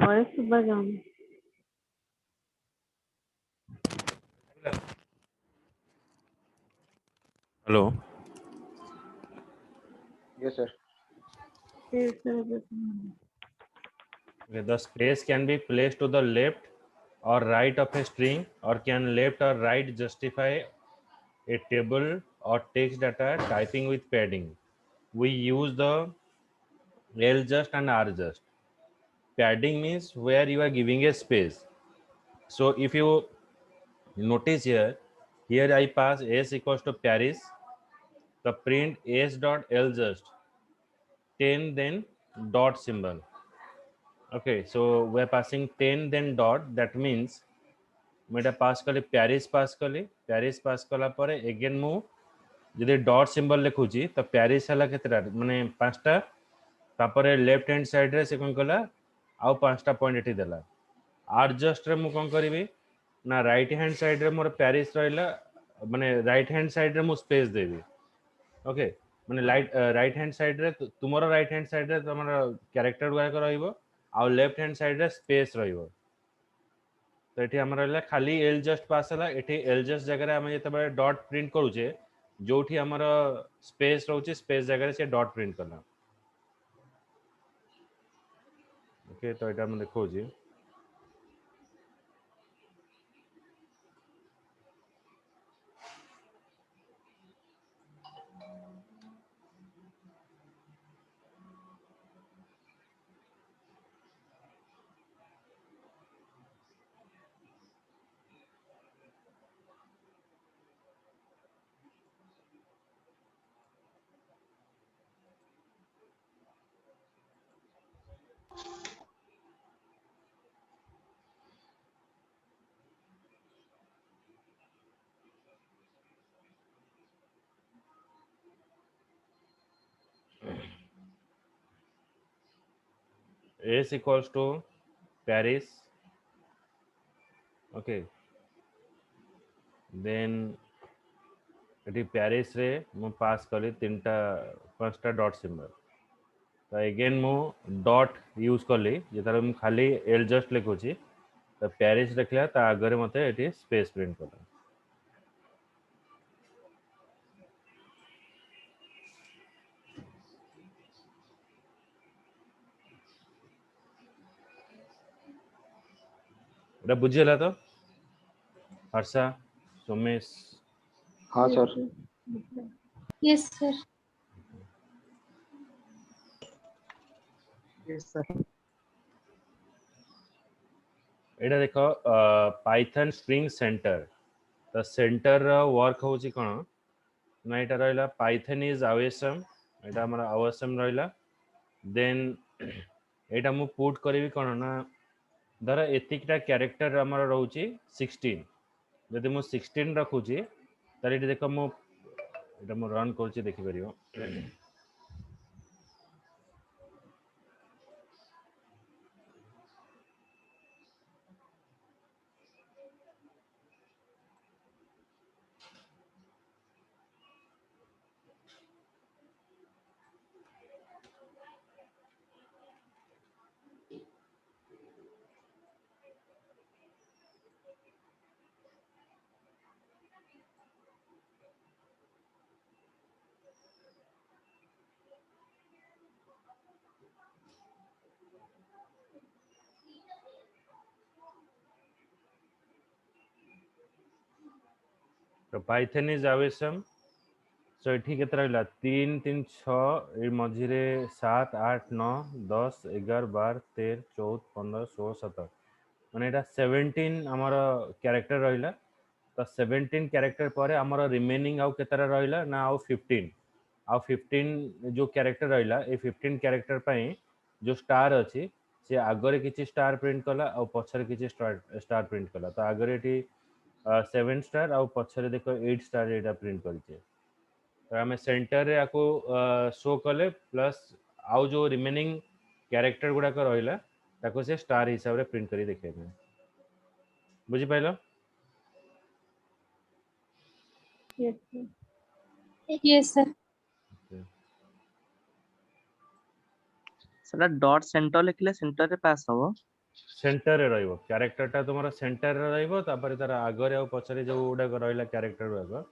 Voice सुबह जाऊँ Hello. Yes, sir. Okay, the space can be placed to the left or right of a string, or can left or right justify a table or text data typing with padding. We use the L just and R just. Padding means where you are giving a space. So if you notice here I pass S equals to Paris, the print S dot L just 10 then dot symbol. Okay, so we're passing 10 then dot, that means मैं पास कली Paris पास कला पर again मु जदि dot symbol लिखुची तो Paris हला केतरा माने पांचटा तापर लेफ्ट हैंड साइड रे से कोन कला आउ पांचटा पॉइंट एठी देला आर जस्ट रे मु कोन करबी ना राइट हैंड साइड रे मोर प्यारिस रहला माने राइट हैंड साइड रे मु स्पेस देबी ओके माने राइट हैंड साइड रे तुमरो राइट हैंड साइड रे तमरो कैरेक्टर गुडा रहइबो आउ लेफ्ट हैंड साइड रे स्पेस रहइबो तो ये आम रहा खाली एल जस्ट पास है ये एल जस्ट जगह आम जो डॉट प्रिंट करुचे जो आमर स्पेस रोचे स्पेस जगह से डॉट प्रिंट कला ओके तो ये देखा S equals to Paris okay then ये Paris रे मु पास कली तीनटा पांचटा डॉट सिंबल तो अगेन मु डॉट यूज कली जेतार मु खाली एल जस्ट लिखुची तो Paris लिखला ता आगे मते ये स्पेस प्रिंट कला এটা বুঝিলা তো हर्षा सोमेश हाँ sir. Yes, sir. Yes, sir. एटा देखो पाइथन स्ट्रिंग सेंटर तो सेंटर वर्क होची कोन ना एटा रहला पाइथन इज अवेसम एटा हमर अवेसम रहला देन एटा मु पुट करबी कोन ना धर एतिकटा कैरेक्टर हमर रहउची 16 जदि मु 16 रखुची तार एटी देखो मु एटा मु रन करची देखि परियो तो पाइथन इज अवेसम सो ये केते रहला 3 3 6 ए मझिरे 7 8 9 10 11 12 13 14 15 16 17 माने एटा 17 हमर कैरेक्टर रहला तो 17 कैरेक्टर पर हमर रिमेनिंग आउ केतरा रहला ना आउ 15 आउ 15 जो कैरेक्टर रहला ए 15 कैरेक्टर पई जो स्टार अछि से आगरे किछि स्टार प्रिंट कला और पछरे किछि स्टार प्रिंट कला तो आगरे एटी 7 स्टार और पछरे देखो 8 स्टार एटा प्रिंट करिছে तो आम सेंटर रे आको शो कले प्लस आउ जो रिमेनिंग कैरेक्टर गुडाक रहिला ताको से स्टार हिसाब रे प्रिंट करी देखेबे बुझि pilo Yes, sir. Yes, sir. सेटा डॉट सेंटर लिखले सेंटर रे पास हो सेंटर रे रहइबो कैरेक्टरटा तुमर सेंटर रे रहइबो तापर तार आगरे आ पछरे जो उडा रहइला कैरेक्टर गुडा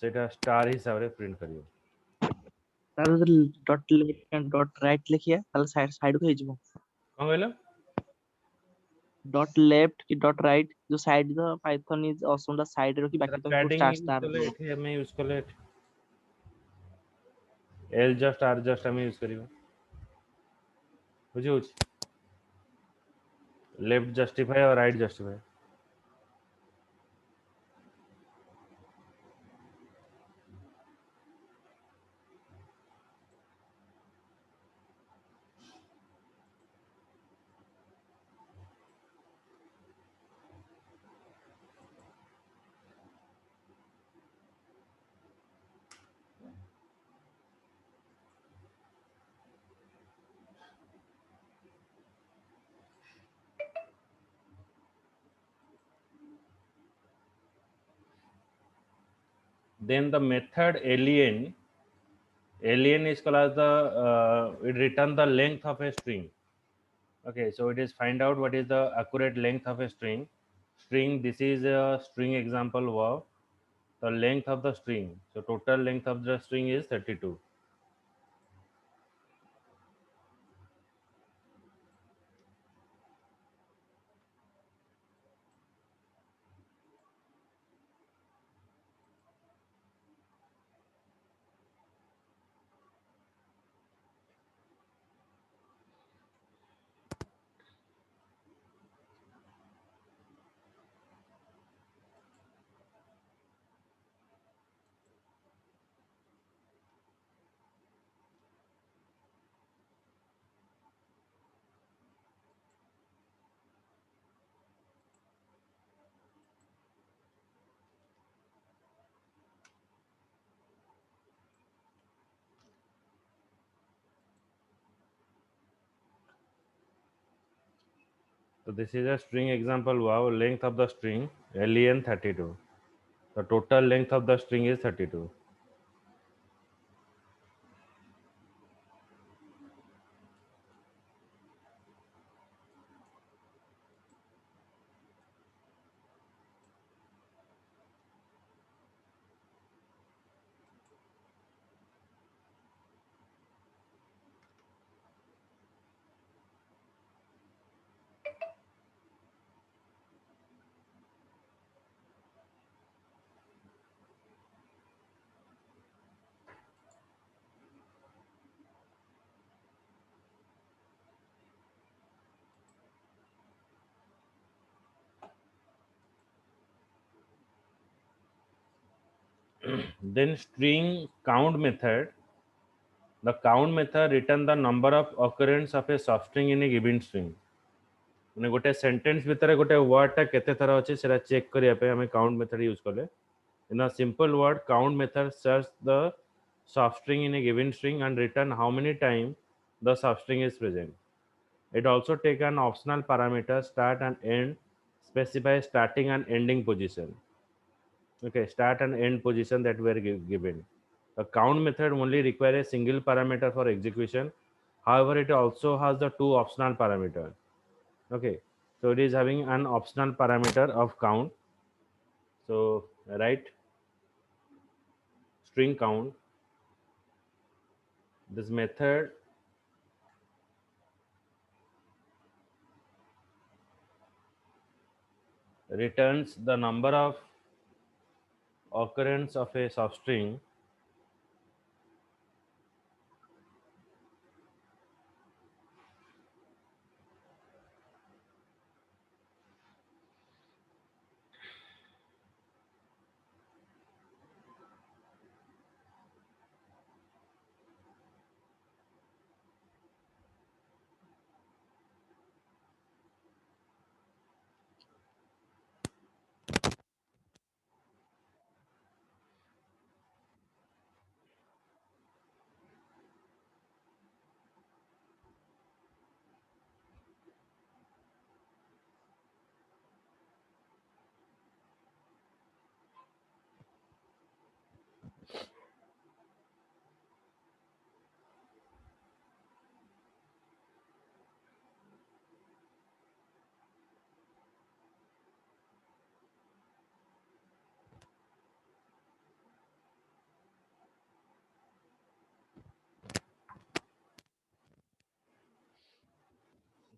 सेटा स्टार हिसाब रे प्रिंट करियो तार dot left and dot right लिखिया ताले साइड साइड को हेजिबो कोन कहलो डॉट लेफ्ट की डॉट राइट जो side the python is on the side रो की बाकी तो पैडिंग स्टार यूज स्टार कले एठी हमें यूज कले एल जस्ट आर जस्ट हमें यूज करियो बुझियो लेफ्ट जस्टिफाई और right justify then the method alien is called as the it return the length of a string. Okay, so it is find out what is the accurate length of a string. This is a string example verb. The length of the string, so total length of the string is 32. So this is a string example verb. Length of the string len 32. The total length of the string is 32. Then string count method. The count method return the number of occurrence of a substring in a given string. माने गोटे sentence भितर गोटे वर्डटा केते थर अछि सेरा check करिया पे हमें काउंट मेथड यूज करले in a simple word count method search the substring in a given string and return how many time the substring is present. It also take an optional parameter start and end, specify starting and ending position. Okay, start and end position that were given. The count method only require a single parameter for execution. However, it also has the two optional parameter. Okay, so it is having an optional parameter of count. So write string count. This method returns the number of occurrence of a substring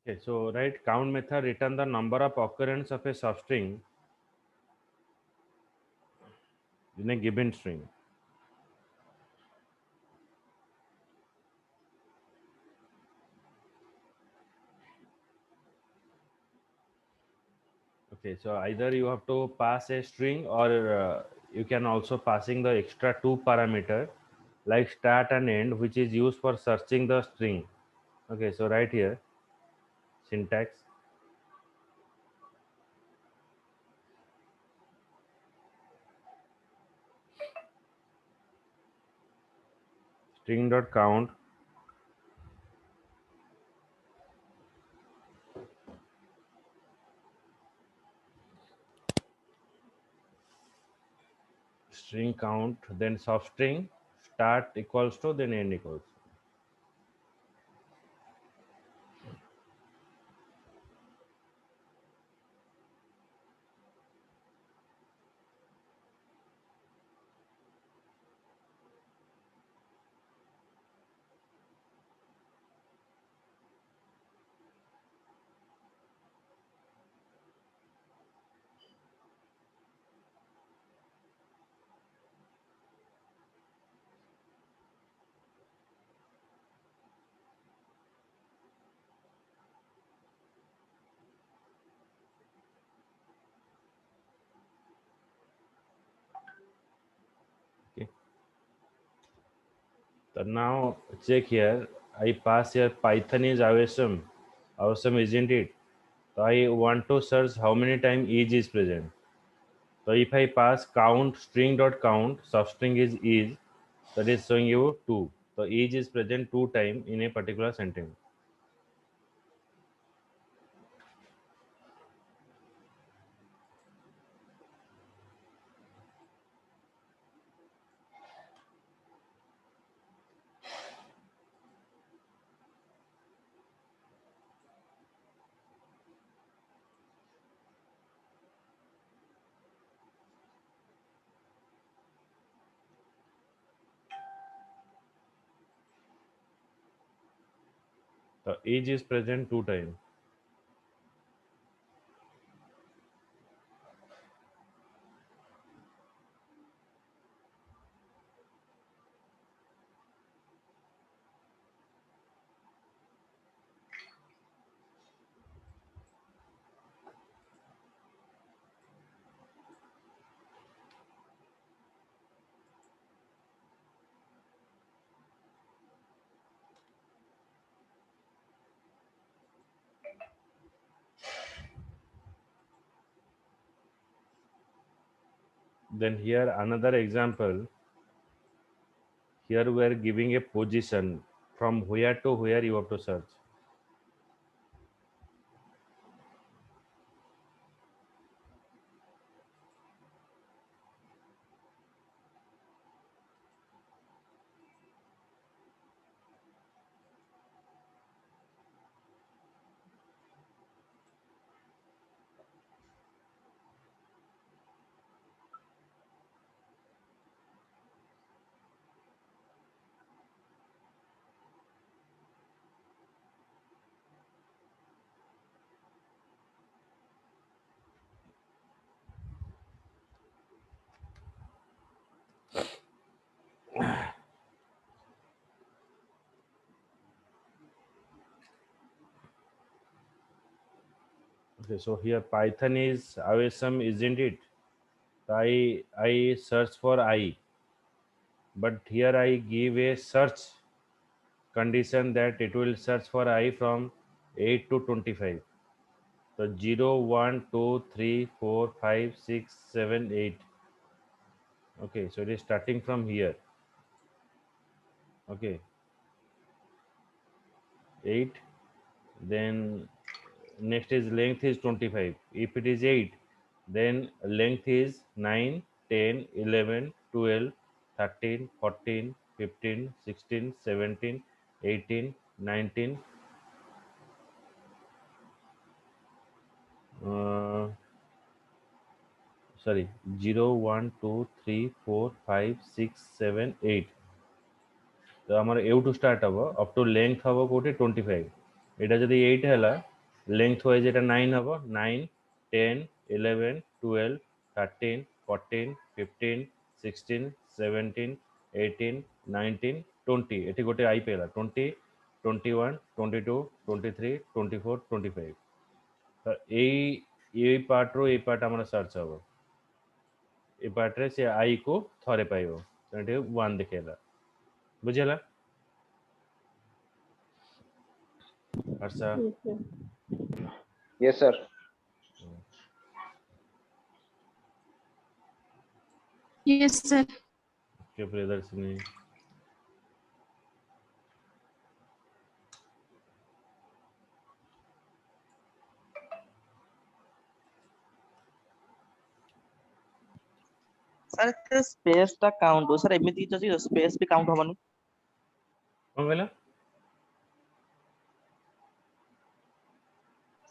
Okay, so right, count method return the number of occurrence of a substring in a given string. Okay, so either you have to pass a string, or you can also passing the extra two parameter like start and end, which is used for searching the string. Okay, so right here syntax string dot count string count, then substring start equals to, then end equals. Okay, so now check here. I pass here Python is awesome. Awesome, isn't it? So I want to search how many time each is present. So if I pass count string dot count, substring is, that is showing you 2. So each is present 2 time in a particular sentence. So each is present 2 time. Then here another example. Here we are giving a position from where to where you have to search. Okay, so here Python is awesome, isn't it? I search for I, but here I give a search condition that it will search for I from 8 to 25. So 0, 1, 2, 3, 4, 5, 6, 7, 8. Okay, so it is starting from here. Okay, 8. Then next is length is 25. If it is 8, then length is 9, 10, 11, 12, 13, 14, 15, 16, 17, 18, 19. Sorry, 0, 1, 2, 3, 4, 5, 6, 7, 8. तो आमर एवटू start हम up to length हम कौटे 25. एटा जदि 8 है length wise এটা 9 হবো 9 10 11 12 13 14 15 16 17 18 19 20 এটি গোটে আই পেলা 20 21 22 23 24 25 তো এই পার্ট রো এই পার্ট আমরা সার্চ হবো এই পার্ট রে সে আই को থরে পাইবো এটি 1 দেখেলা বুঝিলা আচ্ছা Yes, sir. Yes, sir. Yes, sir. के प्रियदर्शनी सर ଏତେ ସ୍ପେସ୍ ଟା କାଉଣ୍ଟ ସାର୍ ଏମିତି କିଛି ଅଛି ସ୍ପେସ୍ ବି କାଉଣ୍ଟ ହବନି କଣ କହିଲା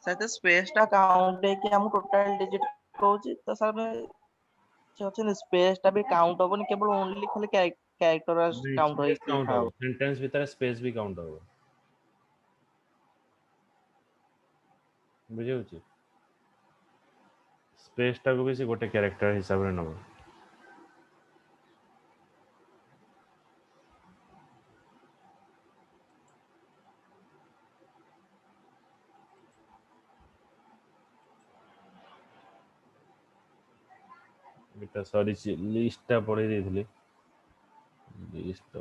ସାର୍ ଏତେ ସ୍ପେସ୍ ଟା କାଉଣ୍ଟ ହେଇକି ଆମକୁ ଟୋଟାଲ ଡିଜିଟ କହୁଛି ତ ସାର୍ ଅଛି ସ୍ପେସ୍ ଟା ବି କାଉଣ୍ଟ ହବନି କେବଳ ଓନଲି ଖାଲି କ୍ୟାରେକ୍ଟର କାଉଣ୍ଟ स्पेस ହେଇକି काउंट ଲେଖା हो ହବ सेंटेंस भीतर स्पेस भी काउंट हो बुझे होची स्पेस टा को भी से गोटे कैरेक्टर हिसाब रे नबो এটা সরি লিস্টটা পড়ে দিয়েছিলি list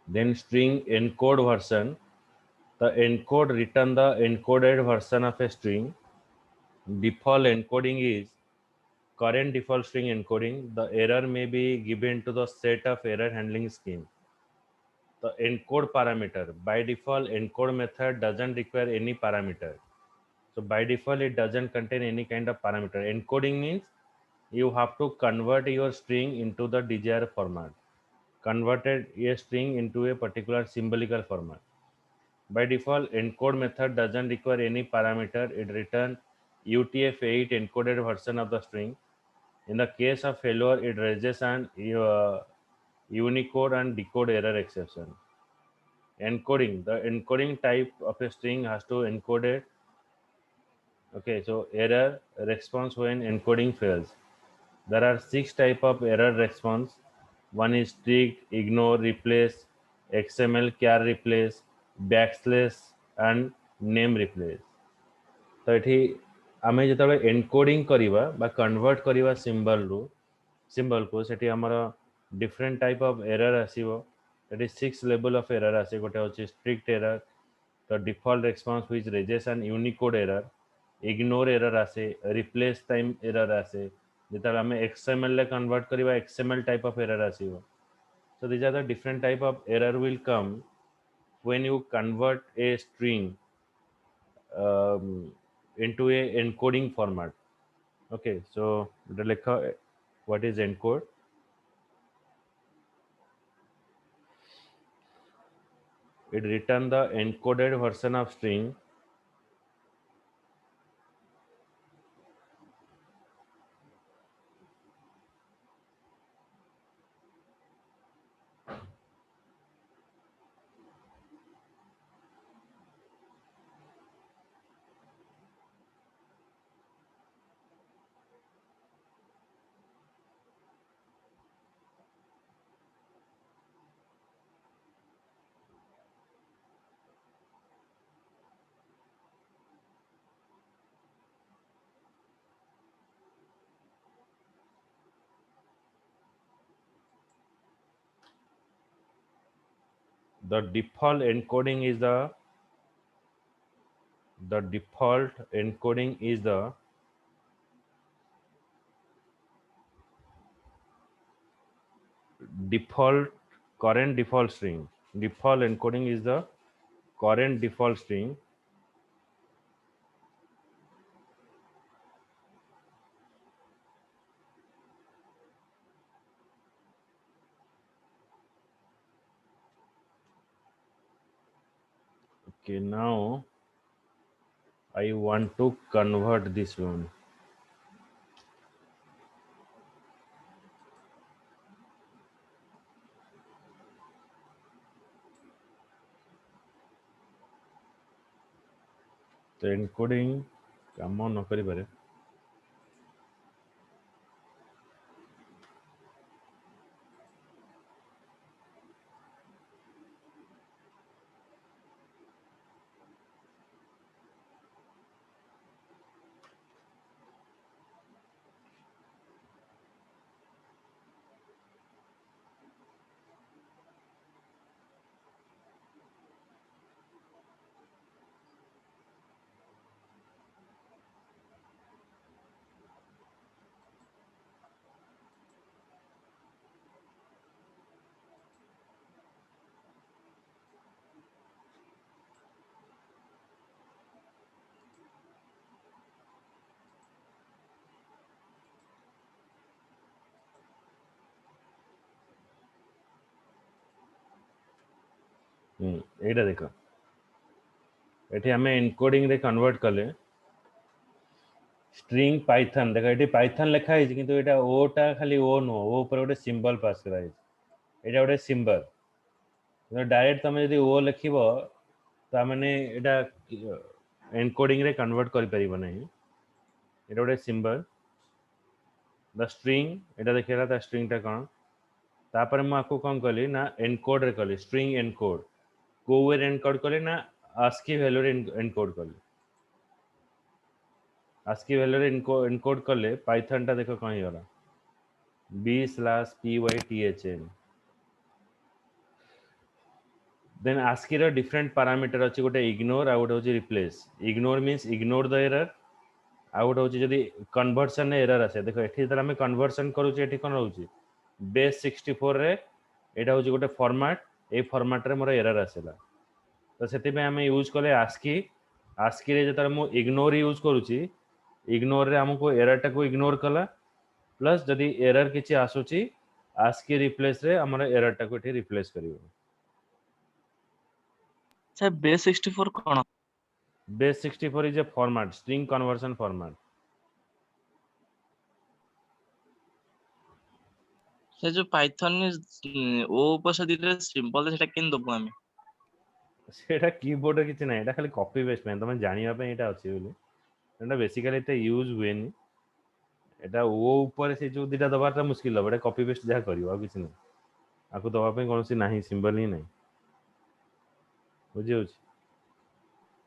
then string encode version the encode return the encoded version of a string default encoding is current default string encoding the error may be given to the set of error handling scheme the encode parameter by default encode method doesn't require any parameter so by default it doesn't contain any kind of parameter encoding means you have to convert your string into the desired format converted a string into a particular symbolical format by default encode method doesn't require any parameter it returns utf-8 encoded version of the string in the case of failure it raises an unicode and decode error exception encoding the encoding type of a string has to encode it okay so error response when encoding fails there are 6 type of error response one is strict ignore replace xml char replace backslash and name replace तो ଏଠି ଆମେ ଯେତେବେଳେ ଏନକୋଡିଂ କରିବା ବା convert କରିବା ସିମ୍ବଲକୁ ସେଠି ଆମର different type of ଏରର ଆସିବ ଏଠି 6 ଲେଭେଲ ଅଫ୍ ଏରର ଆସେ ଗୋଟେ ଅଛି ଷ୍ଟ୍ରିକ୍ଟ ଏରର ତ ଡିଫଲ୍ଟ ରେସ୍ପନ୍ସ ହ୍ୱିଚ୍ ରେଜେସ୍ ଆନ୍ ୟୁନିକୋଡ୍ ଏରର ଇଗ୍ନୋର ଏରର ଆସେ ରିପ୍ଲେସ୍ ଟାଇମ୍ ଏରର ଆସେ ଯେତେବେଳେ ଆମେ XML ରେ କନଭର୍ଟ କରିବା XML ଟାଇପ୍ ଅଫ୍ ଏରର ଆସିବ so these are the different type of error will come when you convert a string um, into a encoding format okay so the lekha what is encode it return the encoded version of string the default encoding is the default encoding is the default current default string default encoding is the current default string Okay, now I want to convert this one. तो encoding काम न करि पारे. एटा देखो एठी हमें encoding रे convert कले स्ट्रिंग पाइथन देखो एठी पाइथन लिखा है किंतु एटा ओ टा खाली ओ नो ओ ऊपर गोटे सिंबल पास करा है एटा गोटे सिंबल तो डायरेक्ट तमे यदि ओ लिखिबो ता माने एटा एनकोडिंग रे कन्वर्ट करि परिबो नै एटा गोटे सिंबल द स्ट्रिंग एटा देखिरा ता स्ट्रिंग टा कोन तापर म आपको कोन कली ना एनकोड रे कली स्ट्रिंग एनकोड को वे एनकोड कली ना ASCII वैल्यू रे एनकोड कली ASCII वैल्यू रे एनकोड कले पाइथन टा देखो कहीं होला b/pythn then ASCII रो डिफरेंट पैरामीटर अछि गोटे इग्नोर आ गोटे होची replace ignore means ignore the error आ गोटे होची जदी कन्वर्जन रे एरर आसे देखो एठी जरा हम कन्वर्जन करू छी एठी कोन रहउची बेस 64 रे एटा होची गोटे फॉर्मेट ए फॉर्मेट रे मोर एरर आसेला तो सेति पे हम यूज करले ASCII रे जतर मु इग्नोर यूज करू छी इग्नोर रे हमको एरर टा को इग्नोर कला प्लस जदी एरर किछि आसुची ASCII रिप्लेस रे हमर एरर टा को एठी रिप्लेस करिवो सर बेस 64 कोन base 64 is a format string conversion format से जो पाइथन ओ ऊपर दिले सिंबल सेटा केन दबो हमें सेटा कीबोर्ड रे किछि नै एटा खाली कॉपी पेस्ट में तमे जानिया पे एटा अछि बोली एटा बेसिकली एटा यूज हुएनी एटा ओ ऊपर से जो दिटा दबाटा मुश्किल हो एटा कॉपी पेस्ट जा करियो आ किछि नै आको दबा पे कोनसी नाही सिंबल ही नै बुझियो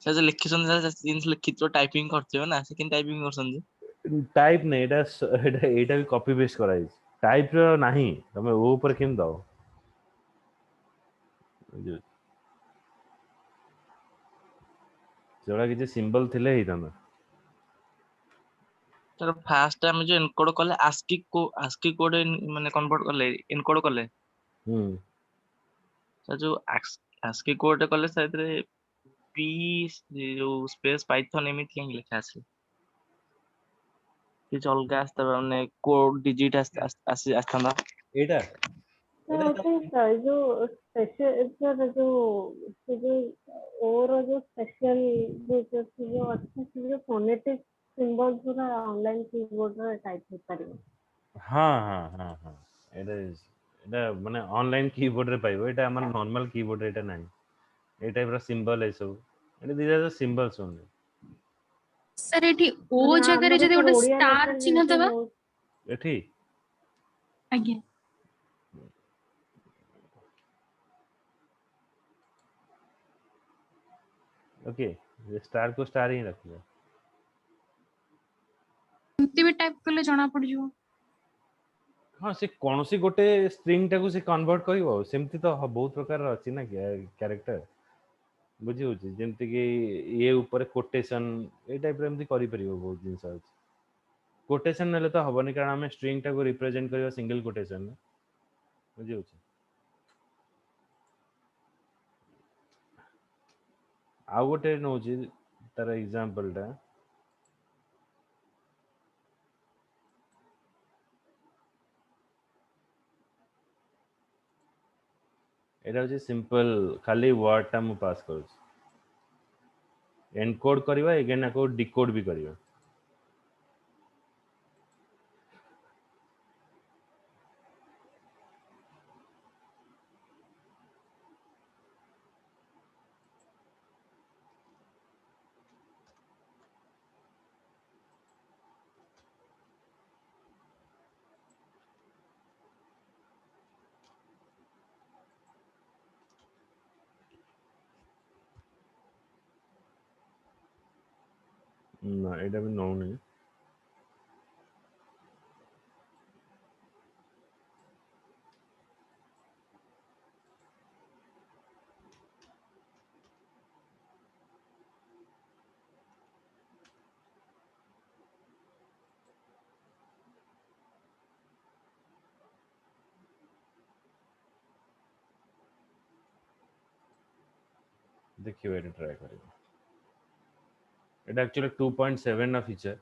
से जो लिखिसन जिन लिखितो टाइपिंग करथियो ना से केन टाइपिंग करसन जे टाइप नै एटा भी कॉपी पेस्ट कराई टाइप रो नाही तमे ओ ऊपर केम दो बुझियो जोड़ा किछि सिंबल थिले ही तमे सर फास्ट टाइम जो एनकोड करले ASCII कोड माने कन्वर्ट करले एनकोड करले सर जो ASCII कोड करले साइड पी जो स्पेस पाइथन एमित के लिखा আছে कि चल के आस्ता माने कोड डिजिट आस्ता एटा जो स्पेशल जो से जो और जो स्पेशल जो अच्छे से जो फोनेटिक सिंबल पूरा ऑनलाइन कीबोर्ड रे टाइप हो पारिबो हां हां हां हां एटा माने ऑनलाइन कीबोर्ड रे पाइबो एटा हमर नॉर्मल कीबोर्ड रे एटा नाही ए टाइप रो सिंबल ए सब एटा this are the symbols only sir एठी ओ जगह रे जदि गोटे स्टार चिन्ह दबा एठी आज्ञा ओके ये स्टार को स्टार ही रखियो एमती भी टाइप करले जणा पड़ जिवो हाँ से कौनसी गोटे स्ट्रिंग टाको से कन्वर्ट करिवो सेमति तो बहुत प्रकार अछि ना कैरेक्टर बुझी होची जेमति कि ये ऊपर कोटेशन ए टाइप रे एमति करि परिबो बहुत जिंस अछि कोटेशन नेले तो हबनी कारण हम स्ट्रिंग टाको रिप्रेजेंट करियो सिंगल कोटेशन बुझी होची आ गोटे नोची तार एग्जांपल टा एटा होची सिंपल खाली वर्ड टा मु पास करू एनकोड करवा एगेन आको डिकोड भी करवा। ना एटा भी नौ नहीं। देखिए ये ट्राई करेंगे। এটা एक्चुअली 2.7 ना फीचर।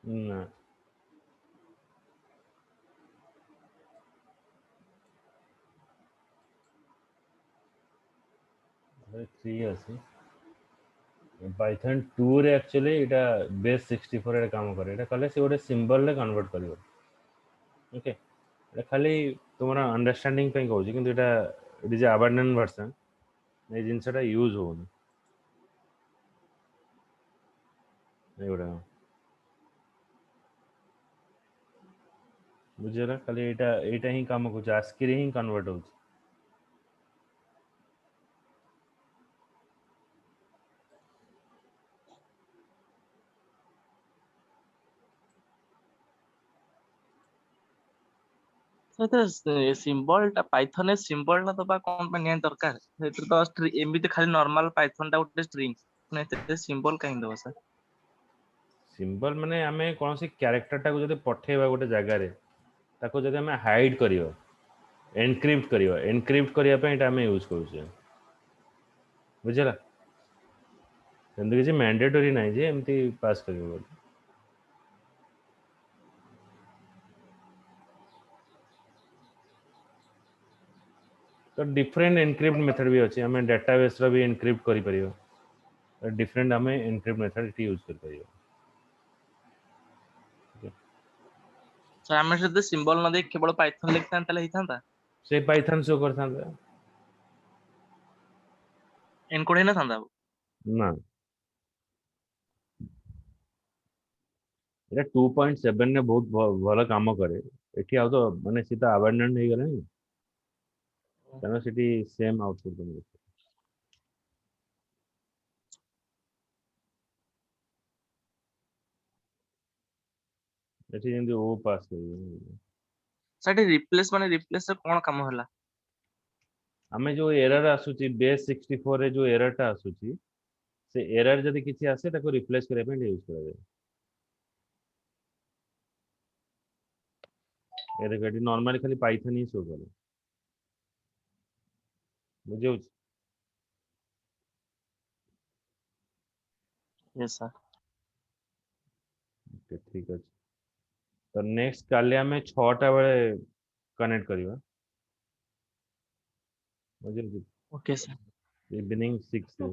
ना थ्री আছে पाइथन 2 रे एक्चुअली এটা बेस 64 रे काम करे। এটা কলে সে ওটা সিম্বল রে কনवर्ट করিব। ओके এটা খালি তোমার अंडरस्टैंडिंग पे कहूची किंतु এটা इट इज अबंडन वर्जन ए जिंसटा यूज होनी एगुड़ा बुझेला खाली एटा ही काम को आस्की रे ही कन्वर्ट होची। ସେଟା ସିମ୍ବଲ ଟା ପାଇଥନ ରେ ସିମ୍ବଲ ଟା ଦବା କଣ ପାଇଁ ନିହାତି ଦରକାର? ସେଥିରେ ତ ଏମିତି ଖାଲି ନର୍ମାଲ ପାଇଥନ ଟା ଗୋଟେ ଷ୍ଟ୍ରିଙ୍ଗ ମାନେ ଏତେ ସିମ୍ବଲ କାହିଁ ଦବ ସାର୍? सिंबल माने आमे कौन सी कैरेक्टर टा को जदि पठेबा गोटे जगह रे ताको जदि आमे हाइड करियो एनक्रिप्ट करिया पे एटा आमे यूज करू छे। बुझला सेंद किसी मैंडेटरी नाही जे एमती पास करियो बोल। तो डिफरेंट एनक्रिप्ट मेथड भी अछि। आमे डेटाबेस रो भी एनक्रिप्ट करि परियो। डिफरेंट आमे एनक्रिप्ट मेथड इटी यूज कर परियो। ସାର୍ ଆମେ ଯଦି ସିମ୍ବଲ ନ ଦେଇ କେବଳ ପାଇଥନ ଲେଖିଥାନ୍ତେ ତାହେଲେ ହେଇଥାନ୍ତା? से पाइथन शो करथांदा ଏନକୋଡ ହେଇନଥାନ୍ତା? ना এটা 2.7 ने बहुत भलो काम करे। एठी आउ तो माने सीधा अबंडन हे गले तनो सिटी सेम आउटपुट बने। एठी जेंदी ओ पास करियो ସେଠି ରିପ୍ଲେସ ମାନେ ରିପ୍ଲେସ ରେ କଣ କାମ ହେଲା? आमे जो एरर आसुची बेस 64 रे जो एरर टा आसुची से एरर जदि किछि आसे ताको रिप्लेस करे पे यूज करा जाय। ए देखो एठी नॉर्मली खाली पाइथन ही शो करे बुझियो। Yes sir. ओके ठीक अछि। तो नेक्स्ट काले आमे 6 टा बेले कनेक्ट करिवा बुझियो ओके सर। इवनिंग 6 रे।